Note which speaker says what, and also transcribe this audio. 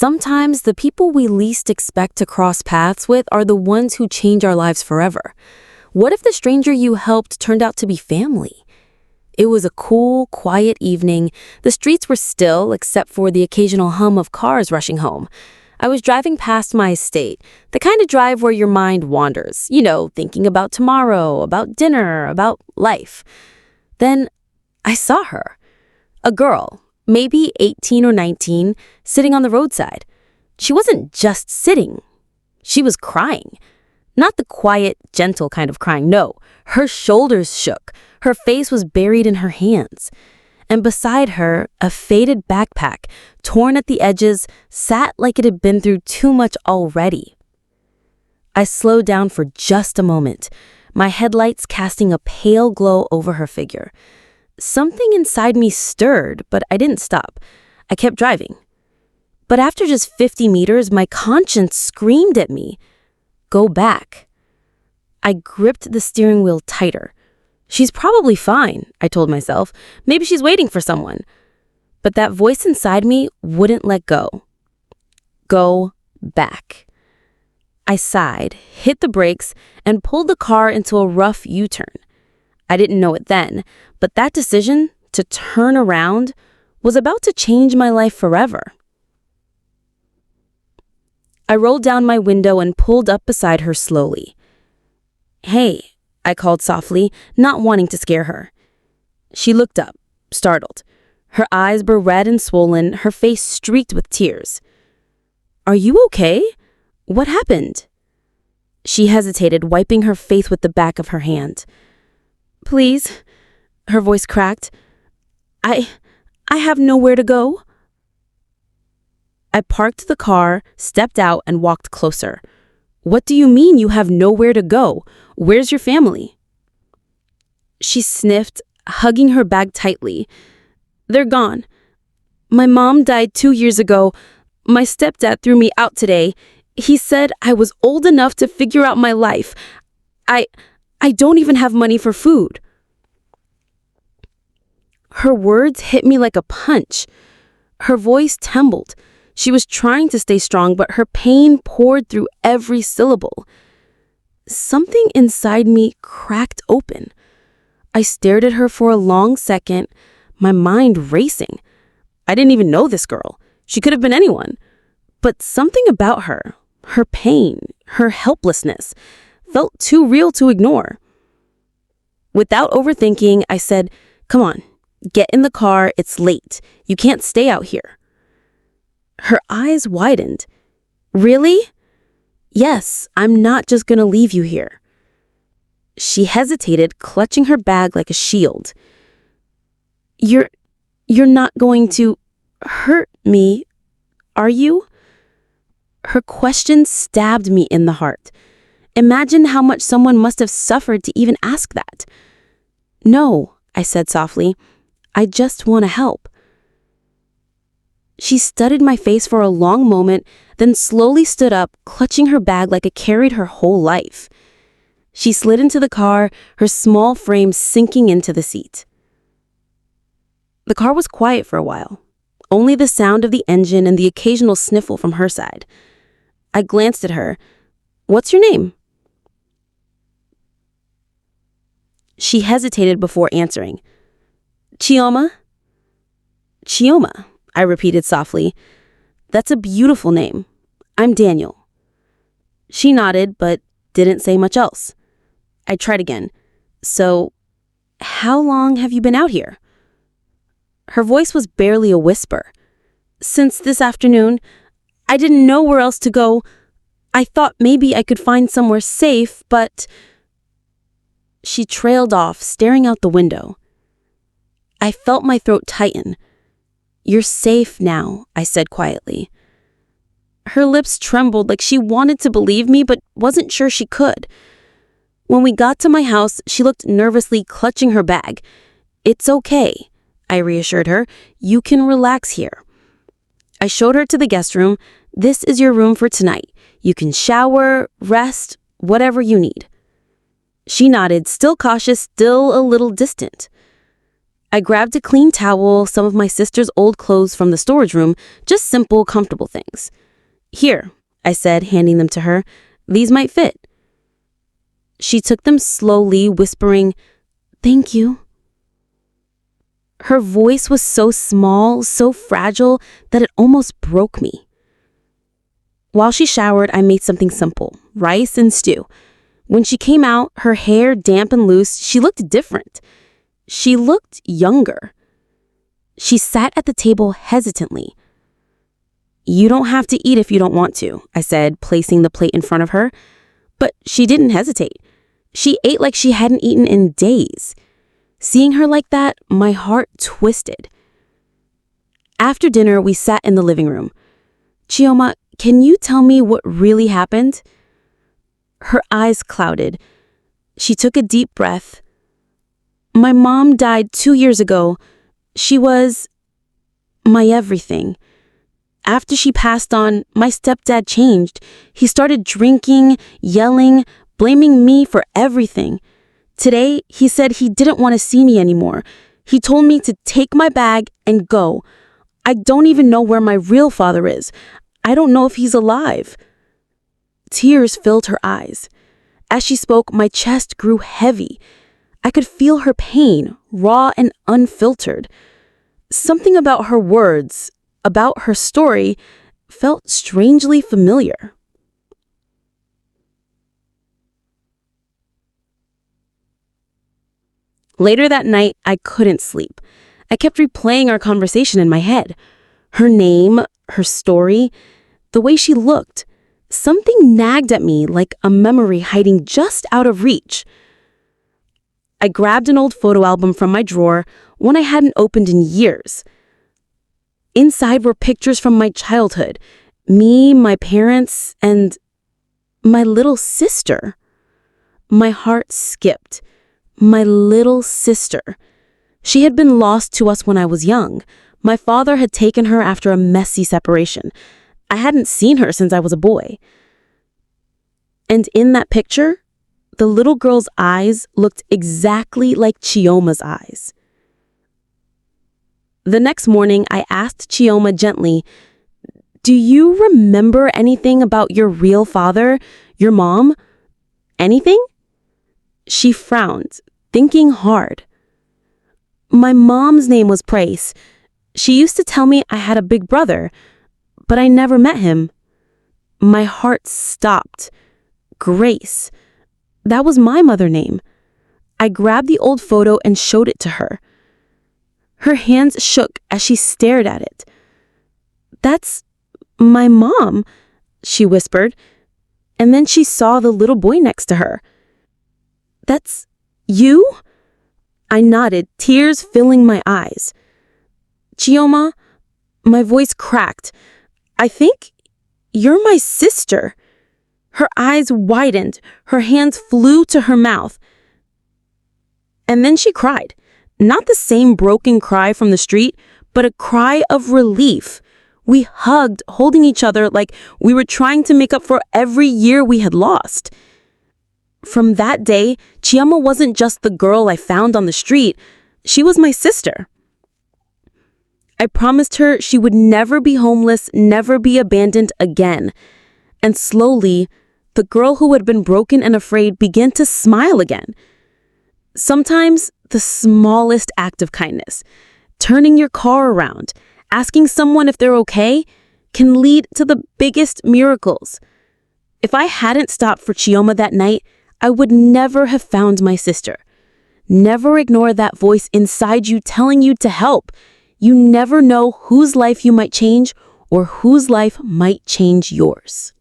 Speaker 1: Sometimes the people we least expect to cross paths with are the ones who change our lives forever. What if the stranger you helped turned out to be family? It was a cool, quiet evening. The streets were still, except for the occasional hum of cars rushing home. I was driving past my estate, the kind of drive where your mind wanders, thinking about tomorrow, about dinner, about life. Then I saw her. A girl, maybe 18 or 19, sitting on the roadside. She wasn't just sitting. She was crying. Not the quiet, gentle kind of crying, no. Her shoulders shook. Her face was buried in her hands. And beside her, a faded backpack, torn at the edges, sat like it had been through too much already. I slowed down for just a moment, my headlights casting a pale glow over her figure. Something inside me stirred, but I didn't stop. I kept driving. But after just 50 meters, my conscience screamed at me, "Go back." I gripped the steering wheel tighter. She's probably fine, I told myself. Maybe she's waiting for someone. But that voice inside me wouldn't let go. Go back. I sighed, hit the brakes, and pulled the car into a rough U-turn. I didn't know it then, but that decision to turn around was about to change my life forever. I rolled down my window and pulled up beside her slowly. "Hey," I called softly, not wanting to scare her. She looked up, startled. Her eyes were red and swollen, her face streaked with tears. "Are you okay? What happened?" She hesitated, wiping her face with the back of her hand. "Please," her voice cracked. I have nowhere to go." I parked the car, stepped out, and walked closer. "What do you mean you have nowhere to go? Where's your family?" She sniffed, hugging her bag tightly. "They're gone. My mom died 2 years ago. My stepdad threw me out today. He said I was old enough to figure out my life. I don't even have money for food." Her words hit me like a punch. Her voice trembled. She was trying to stay strong, but her pain poured through every syllable. Something inside me cracked open. I stared at her for a long second, my mind racing. I didn't even know this girl. She could have been anyone. But something about her, her pain, her helplessness, felt too real to ignore. Without overthinking, I said, "Come on, get in the car. It's late. You can't stay out here." Her eyes widened. "Really?" "Yes, I'm not just gonna leave you here." She hesitated, clutching her bag like a shield. You're not going to hurt me, are you?" Her question stabbed me in the heart. Imagine how much someone must have suffered to even ask that. "No," I said softly. "I just want to help." She studied my face for a long moment, then slowly stood up, clutching her bag like it carried her whole life. She slid into the car, her small frame sinking into the seat. The car was quiet for a while, only the sound of the engine and the occasional sniffle from her side. I glanced at her. "What's your name?" She hesitated before answering. "Chioma?" "Chioma," I repeated softly. "That's a beautiful name. I'm Daniel." She nodded, but didn't say much else. I tried again. "So, how long have you been out here?" Her voice was barely a whisper. "Since this afternoon. I didn't know where else to go. I thought maybe I could find somewhere safe, but..." She trailed off, staring out the window. I felt my throat tighten. "You're safe now," I said quietly. Her lips trembled like she wanted to believe me but wasn't sure she could. When we got to my house, she looked nervously clutching her bag. "It's okay," I reassured her. "You can relax here." I showed her to the guest room. "This is your room for tonight. You can shower, rest, whatever you need." She nodded, still cautious, still a little distant. I grabbed a clean towel, some of my sister's old clothes from the storage room, just simple, comfortable things. "Here," I said, handing them to her. "These might fit." She took them slowly, whispering, "Thank you." Her voice was so small, so fragile, that it almost broke me. While she showered, I made something simple, rice and stew. When she came out, her hair damp and loose, she looked different. She looked younger. She sat at the table hesitantly. "You don't have to eat if you don't want to," I said, placing the plate in front of her. But she didn't hesitate. She ate like she hadn't eaten in days. Seeing her like that, my heart twisted. After dinner, we sat in the living room. "Chioma, can you tell me what really happened?" Her eyes clouded. She took a deep breath. "My mom died 2 years ago. She was my everything. After she passed on, my stepdad changed. He started drinking, yelling, blaming me for everything. Today, he said he didn't want to see me anymore. He told me to take my bag and go. I don't even know where my real father is. I don't know if he's alive." Tears filled her eyes. As she spoke, my chest grew heavy. I could feel her pain, raw and unfiltered. Something about her words, about her story, felt strangely familiar. Later that night, I couldn't sleep. I kept replaying our conversation in my head. Her name, her story, the way she looked. Something nagged at me like a memory hiding just out of reach. I grabbed an old photo album from my drawer, one I hadn't opened in years. Inside were pictures from my childhood, me, my parents, and my little sister. My heart skipped. My little sister. She had been lost to us when I was young. My father had taken her after a messy separation. I hadn't seen her since I was a boy. And in that picture, the little girl's eyes looked exactly like Chioma's eyes. The next morning, I asked Chioma gently, "Do you remember anything about your real father, your mom? Anything?" She frowned, thinking hard. "My mom's name was Price. She used to tell me I had a big brother, but I never met him." My heart stopped. Grace. That was my mother's name. I grabbed the old photo and showed it to her. Her hands shook as she stared at it. "That's my mom," she whispered, and then she saw the little boy next to her. "That's you?" I nodded, tears filling my eyes. "Chioma," my voice cracked, "I think you're my sister." Her eyes widened, her hands flew to her mouth. And then she cried. Not the same broken cry from the street, but a cry of relief. We hugged, holding each other like we were trying to make up for every year we had lost. From that day, Chioma wasn't just the girl I found on the street. She was my sister. I promised her she would never be homeless, never be abandoned again. And slowly, the girl who had been broken and afraid began to smile again. Sometimes the smallest act of kindness, turning your car around, asking someone if they're okay, can lead to the biggest miracles. If I hadn't stopped for Chioma that night, I would never have found my sister. Never ignore that voice inside you telling you to help. You never know whose life you might change or whose life might change yours.